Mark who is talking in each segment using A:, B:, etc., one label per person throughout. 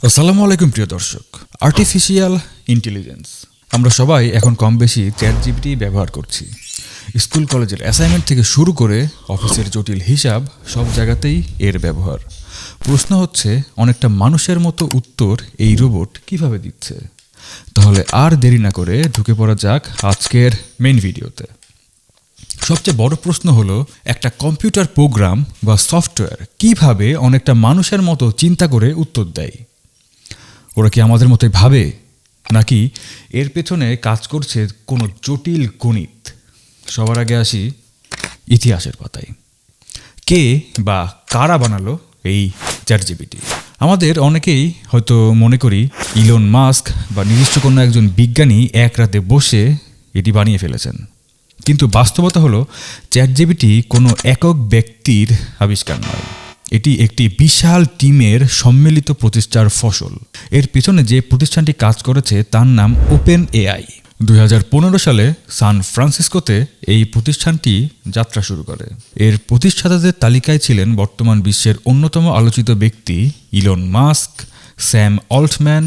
A: আসসালামু আলাইকুম প্রিয় দর্শক। আর্টিফিশিয়াল ইন্টেলিজেন্স আমরা সবাই এখন কম বেশি চ্যাট জিপিটি ব্যবহার করছি। স্কুল কলেজের অ্যাসাইনমেন্ট থেকে শুরু করে অফিসের জটিল হিসাব সব জায়গাতেই এর ব্যবহার। প্রশ্ন হচ্ছে, অনেকটা মানুষের মতো উত্তর এই রোবট কিভাবে দিচ্ছে? তাহলে আর দেরি না করে ঢুকে পড়া যাক আজকের মেইন ভিডিওতে। সবচেয়ে বড় প্রশ্ন হলো, একটা কম্পিউটার প্রোগ্রাম বা সফটওয়্যার কিভাবে অনেকটা মানুষের মতো চিন্তা করে উত্তর দেয়? ওরা কি আমাদের মতোই ভাবে, নাকি এর পেছনে কাজ করছে কোনো জটিল গণিত? সবার আগে আসি ইতিহাসের পাতায়। কে বা কারা বানালো এই চ্যাট জিপিটি? আমাদের অনেকেই হয়তো মনে করি ইলন মাস্ক বা নির্দিষ্ট কোনো একজন বিজ্ঞানী এক রাতে বসে এটি বানিয়ে ফেলেছেন। কিন্তু বাস্তবতা হলো, চ্যাট জিপিটি কোনো একক ব্যক্তির আবিষ্কার নয়। এটি একটি বিশাল টিমের সম্মিলিত প্রচেষ্টার ফসল। এর পিছনে যে প্রতিষ্ঠানটি কাজ করেছে তার নাম ওপেন এআই। 2015 সালে সান ফ্রান্সিসকোতে এই প্রতিষ্ঠানটি যাত্রা শুরু করে। এর প্রতিষ্ঠাতাদের তালিকায় ছিলেন বর্তমান বিশ্বের অন্যতম আলোচিত ব্যক্তি Elon Musk, Sam Altman,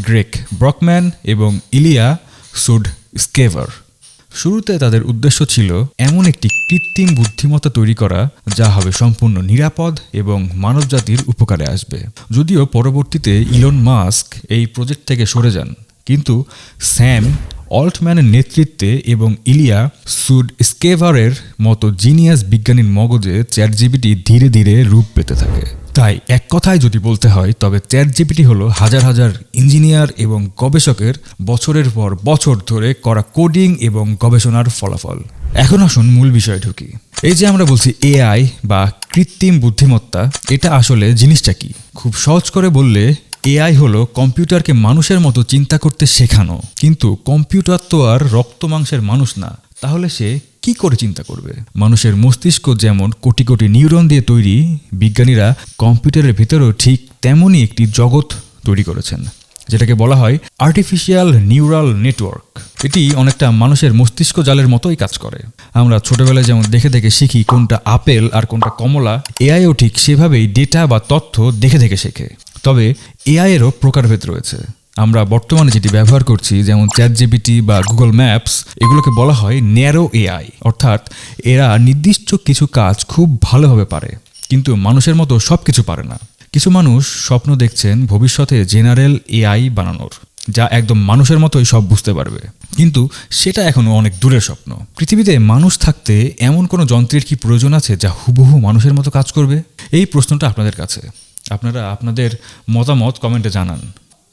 A: Greg Brockman এবং ইলিয়া সুডস্কেভার। শুরুতে তাদের উদ্দেশ্য ছিল এমন একটি কৃত্রিম বুদ্ধিমত্তা তৈরি করা যা হবে সম্পূর্ণ নিরাপদ এবং মানবজাতির উপকারে আসবে। যদিও পরবর্তীতে ইলন মাস্ক এই প্রজেক্ট থেকে সরে যান, কিন্তু স্যাম অল্টম্যানের নেতৃত্বে এবং ইলিয়া সুডস্কেভারের মতো জিনিয়াস বিজ্ঞানীর মগজে চ্যাট জিপিটি ধীরে ধীরে রূপ পেতে থাকে। তাই এক কথায় যদি বলতে হয়, তবে চ্যাট জিপিটি হলো হাজার হাজার ইঞ্জিনিয়ার এবং গবেষকের বছরের পর বছর ধরে করা কোডিং এবং গবেষণার ফলাফল। এখন আসুন মূল বিষয়ে ঢুকি। এই যে আমরা বলছি এআই বা কৃত্রিম বুদ্ধিমত্তা, এটা আসলে জিনিসটা কি? খুব সহজ করে বললে, এআই হলো কম্পিউটারকে মানুষের মতো চিন্তা করতে শেখানো। কিন্তু কম্পিউটার তো আর রক্ত মাংসের মানুষ না, তাহলে সে কি করে চিন্তা করবে? মানুষের মস্তিষ্ক যেমন কোটি কোটি নিউরন দিয়ে তৈরি, বিজ্ঞানীরা কম্পিউটারের ভিতরেও ঠিক তেমনই একটি জগৎ তৈরি করেছেন, যেটাকে বলা হয় আর্টিফিশিয়াল নিউরাল নেটওয়ার্ক। এটি অনেকটা মানুষের মস্তিষ্ক জালের মতোই কাজ করে। আমরা ছোটবেলায় যেমন দেখে দেখে শিখি কোনটা আপেল আর কোনটা কমলা, এআইও ঠিক সেভাবেই ডেটা বা তথ্য দেখে দেখে শেখে। তবে এআই এরও প্রকারভেদ রয়েছে। আমরা বর্তমানে যেটি ব্যবহার করছি, যেমন চ্যাট জিপিটি বা গুগল ম্যাপস, এগুলোকে বলা হয় ন্যারো এআই, অর্থাৎ এরা নির্দিষ্ট কিছু কাজ খুব ভালোভাবে পারে, কিন্তু মানুষের মতো সব কিছু পারে না। কিছু মানুষ স্বপ্ন দেখছেন ভবিষ্যতে জেনারেল এআই বানানোর, যা একদম মানুষের মতোই সব বুঝতে পারবে, কিন্তু সেটা এখনও অনেক দূরের স্বপ্ন। পৃথিবীতে মানুষ থাকতে এমন কোনো যন্ত্রের কি প্রয়োজন আছে যা হুবহু মানুষের মতো কাজ করবে? এই প্রশ্নটা আপনাদের কাছে। আপনারা আপনাদের মতামত কমেন্টে জানান।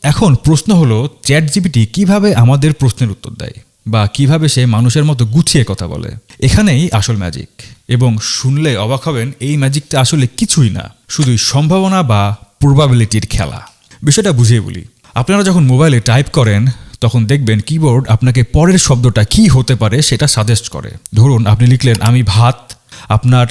A: এখন প্রশ্ন হলো, চ্যাট জিপিটি কিভাবে আমাদের প্রশ্নের উত্তর দেয়, বা কিভাবে সে মানুষের মতো গুছিয়ে কথা বলে? এখানেই আসল ম্যাজিক। এবং শুনলে অবাক হবেন, এই ম্যাজিকটা আসলে কিছুই না, শুধুই সম্ভাবনা বা প্রবাবিলিটির খেলা। বিষয়টা বুঝিয়ে বলি। আপনারা যখন মোবাইলে টাইপ করেন, তখন দেখবেন কিবোর্ড আপনাকে পরের শব্দটা কি হতে পারে সেটা সাজেস্ট করে। ধরুন আপনি লিখলেন আমি ভাত, আপনার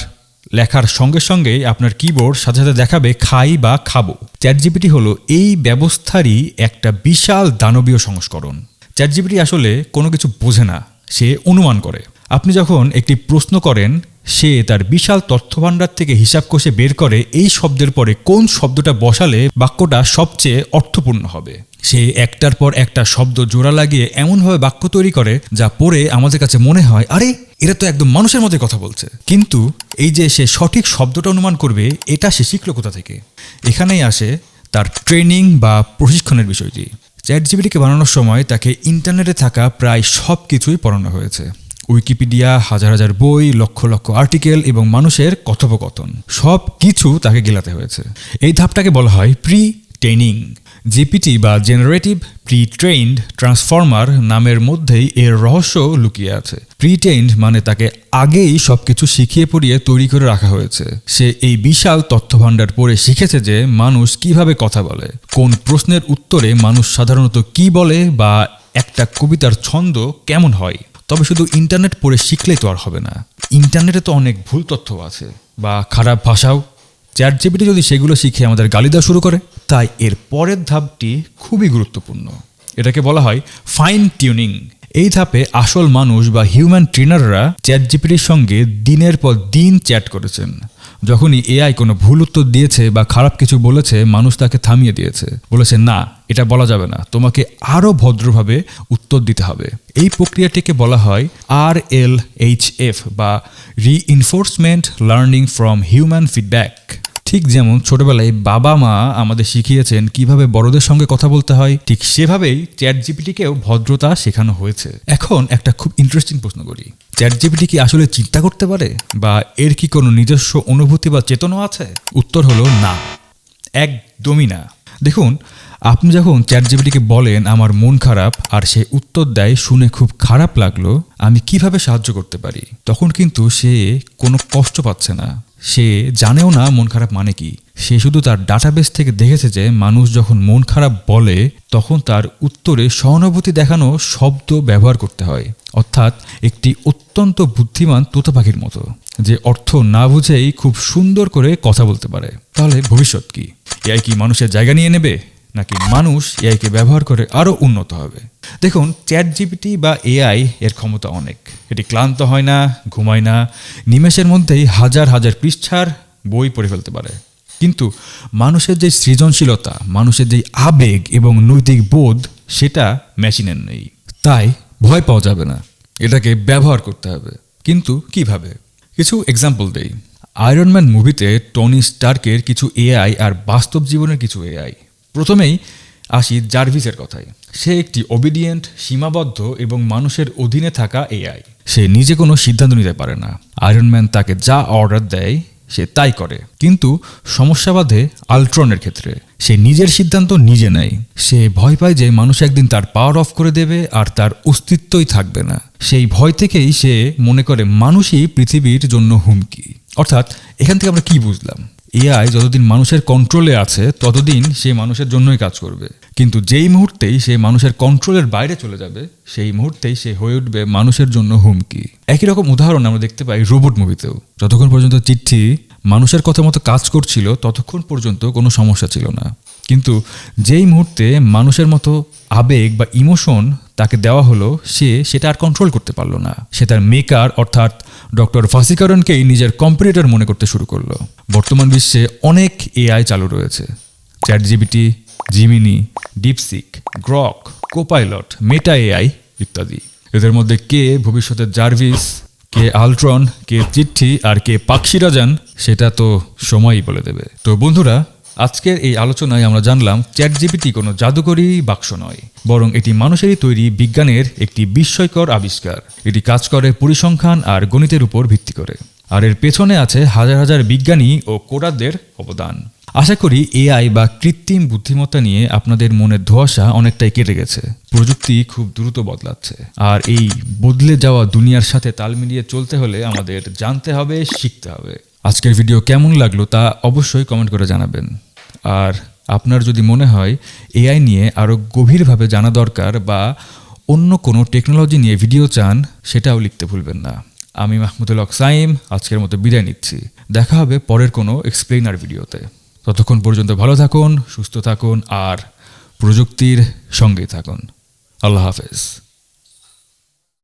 A: লেখার সঙ্গে সঙ্গেই আপনার কিবোর্ড সাথে সাথে দেখাবে খাই বা খাবো। চ্যাট জিপিটি হলো এই ব্যবস্থারই একটা বিশাল দানবীয় সংস্করণ। চ্যাট জিপিটি আসলে কোনো কিছু বোঝে না, সে অনুমান করে। আপনি যখন একটি প্রশ্ন করেন, সে তার বিশাল তথ্যভাণ্ডার থেকে হিসাব কষে বের করে এই শব্দের পরে কোন শব্দটা বসালে বাক্যটা সবচেয়ে অর্থপূর্ণ হবে। সে একটার পর একটা শব্দ জোড়া লাগিয়ে এমনভাবে বাক্য তৈরি করে যা পড়ে আমাদের কাছে মনে হয়, আরে এরা তো একদম মানুষের মতোই কথা বলছে। কিন্তু এই যে সে সঠিক শব্দটা অনুমান করবে, এটা সে শিখল কোথা থেকে? এখানেই আসে তার ট্রেনিং বা প্রশিক্ষণের বিষয়টি। চ্যাট জিপিটিকে বানানোর সময় তাকে ইন্টারনেটে থাকা প্রায় সব কিছুই পড়ানো হয়েছে। উইকিপিডিয়া, হাজার হাজার বই, লক্ষ লক্ষ আর্টিকেল এবং মানুষের কথোপকথন, সব কিছু তাকে গেলাতে হয়েছে। এই ধাপটাকে বলা হয় প্রি ট্রেনিং। জিপিটি বা জেনারেটিভ প্রি ট্রেইনড ট্রান্সফর্মার নামের মধ্যেই এর রহস্য লুকিয়ে আছে। প্রি ট্রেইনড মানে তাকে আগেই সবকিছু শিখিয়ে পড়িয়ে তৈরি করে রাখা হয়েছে। সে এই বিশাল তথ্যভাণ্ডার পড়ে শিখেছে যে মানুষ কিভাবে কথা বলে, কোন প্রশ্নের উত্তরে মানুষ সাধারণত কি বলে, বা একটা কবিতার ছন্দ কেমন হয়। তবে শুধু ইন্টারনেট পড়ে শিখলেই তো আর হবে না। ইন্টারনেটে তো অনেক ভুল তথ্য আছে বা খারাপ ভাষাও। চ্যাট জিপিটি যদি সেগুলো শিখে আমাদের গালি দেওয়া শুরু করে, তাই এর পরের ধাপটি খুবই গুরুত্বপূর্ণ। এটাকে বলা হয় ফাইন টিউনিং। এই ধাপে আসল মানুষ বা হিউম্যান ট্রেনাররা চ্যাট জিপিটির সঙ্গে দিনের পর দিন চ্যাট করেছেন। যখনই এআই কোনো ভুল উত্তর দিয়েছে বা খারাপ কিছু বলেছে, মানুষ তাকে থামিয়ে দিয়েছে, বলেছে না, এটা বলা যাবে না, তোমাকে আরও ভদ্রভাবে উত্তর দিতে হবে। এই প্রক্রিয়াটিকে বলা হয় RLHF বা reinforcement learning from human feedback. ঠিক যেমন ছোটবেলায় বাবা মা আমাদের শিখিয়েছেন কিভাবে বড়দের সঙ্গে কথা বলতে হয়, ঠিক সেভাবেই চ্যাট জিপিটিকেও ভদ্রতা শেখানো হয়েছে। এখন একটা খুব ইন্টারেস্টিং প্রশ্ন করি, চ্যাট জিপিটি কি আসলে চিন্তা করতে পারে, বা এর কি কোনো নিজস্ব অনুভূতি বা চেতনা আছে? উত্তর হলো না, একদমই না। দেখুন, আপনি যখন চ্যাট জিপিটিকে বলেন আমার মন খারাপ, আর সে উত্তর দেয় শুনে খুব খারাপ লাগলো, আমি কিভাবে সাহায্য করতে পারি, তখন কিন্তু সে কোনো কষ্ট পাচ্ছে না, সে জানেও না মন খারাপ মানে কি। সে শুধু তার ডাটাবেস থেকে দেখেছে যে মানুষ যখন মন খারাপ বলে তখন তার উত্তরে সহানুভূতি দেখানো শব্দ ব্যবহার করতে হয়, অর্থাৎ একটি অত্যন্ত বুদ্ধিমান তোতা পাখির মতো, যে অর্থ না বুঝেই খুব সুন্দর করে কথা বলতে পারে। তাহলে ভবিষ্যৎ কি? এআই কি মানুষের জায়গা নিয়ে নেবে, নাকি মানুষ এআইকে ব্যবহার করে আরও উন্নত হবে? দেখুন, চ্যাট জিপিটি বা এআই এর ক্ষমতা অনেক। এটি ক্লান্ত হয় না, ঘুমায় না, নিমেষের মধ্যেই হাজার হাজার পৃষ্ঠার বই পড়ে ফেলতে পারে। কিন্তু মানুষের যে সৃজনশীলতা, মানুষের যে আবেগ এবং নৈতিক বোধ, সেটা মেশিনের নেই। তাই ভয় পাওয়া যাবে না, এটাকে ব্যবহার করতে হবে। কিন্তু কিভাবে? কিছু এক্সাম্পল দেই। আয়রন ম্যান মুভিতে টনি স্টার্কের কিছু এআই আর বাস্তব জীবনের কিছু এআই। প্রথমেই আসি জার্ভিসের কথায়। সে একটি ওবিডিয়েন্ট, সীমাবদ্ধ এবং মানুষের অধীনে থাকা এআই। সে নিজে কোনো সিদ্ধান্ত নিতে পারে না। আয়রন ম্যান তাকে যা অর্ডার দেয় সে তাই করে। কিন্তু সমস্যা বাধে আল্ট্রনের ক্ষেত্রে। সে নিজের সিদ্ধান্ত নিজে নেয়। সে ভয় পায় যে মানুষ একদিন তার পাওয়ার অফ করে দেবে আর তার অস্তিত্বই থাকবে না। সেই ভয় থেকেই সে মনে করে মানুষই পৃথিবীর জন্য হুমকি। অর্থাৎ এখান থেকে আমরা কি বুঝলাম? এআই যতদিন মানুষের কন্ট্রোলে আছে ততদিন সে মানুষের জন্যই কাজ করবে, কিন্তু যেই মুহূর্তেই সে মানুষের কন্ট্রোলের বাইরে চলে যাবে সেই মুহূর্তেই সে হয়ে উঠবে মানুষের জন্য হুমকি। একই রকম উদাহরণ আমরা দেখতে পাই রোবট মুভিতেও। যতক্ষণ পর্যন্ত চিঠি মানুষের কথা মতো কাজ করছিল ততক্ষণ পর্যন্ত কোনো সমস্যা ছিল না, কিন্তু যেই মুহূর্তে মানুষের মতো আবেগ বা ইমোশন তাকে দেওয়া হলো, সে সেটা আর কন্ট্রোল করতে পারলো না। সে তার মেকার অর্থাৎ ডক্টর ভাসিকরণকেই নিজের কম্পিটিটর মনে করতে শুরু করলো। বর্তমান বিশ্বে অনেক এআই চালু রয়েছে, chat GPT, Gemini, DeepSeek, Grok, copilot, Meta AI ইত্যাদি। এদের মধ্যে কে ভবিষ্যতের জার্ভিস, কে আল্ট্রন, কে চিঠি আর কে পাকশিরাজান, সেটা তো সময়ই বলে দেবে। তো বন্ধুরা, আজকের এই আলোচনায় আমরা জানলাম চ্যাট জিপিটি কোনো জাদুকরী বাক্স নয়, বরং এটি মানুষেরই তৈরি বিজ্ঞানের একটি বিস্ময়কর আবিষ্কার। এটি কাজ করে পরিসংখ্যান আর গণিতের উপর ভিত্তি করে, আর এর পেছনে আছে হাজার হাজার বিজ্ঞানী ও কোডারদের অবদান। আশা করি এআই বা কৃত্রিম বুদ্ধিমত্তা নিয়ে আপনাদের মনের ধোঁয়াশা অনেকটাই কেটে গেছে। প্রযুক্তি খুব দ্রুত বদলাচ্ছে, আর এই বদলে যাওয়া দুনিয়ার সাথে তাল মিলিয়ে চলতে হলে আমাদের জানতে হবে, শিখতে হবে। আজকের ভিডিও কেমন লাগলো তা অবশ্যই কমেন্ট করে জানাবেন। আর আপনার যদি মনে হয় এআই নিয়ে আরও গভীরভাবে জানা দরকার বা অন্য কোনো টেকনোলজি নিয়ে ভিডিও চান, সেটাও লিখতে ভুলবেন না। আমি মাহমুদুল হক সাইম আজকের মতো বিদায় নিচ্ছি। দেখা হবে পরের কোনো এক্সপ্লেইনার ভিডিওতে। ততক্ষণ পর্যন্ত ভালো থাকুন, সুস্থ থাকুন আর প্রযুক্তির সঙ্গেই থাকুন। আল্লাহ হাফেজ।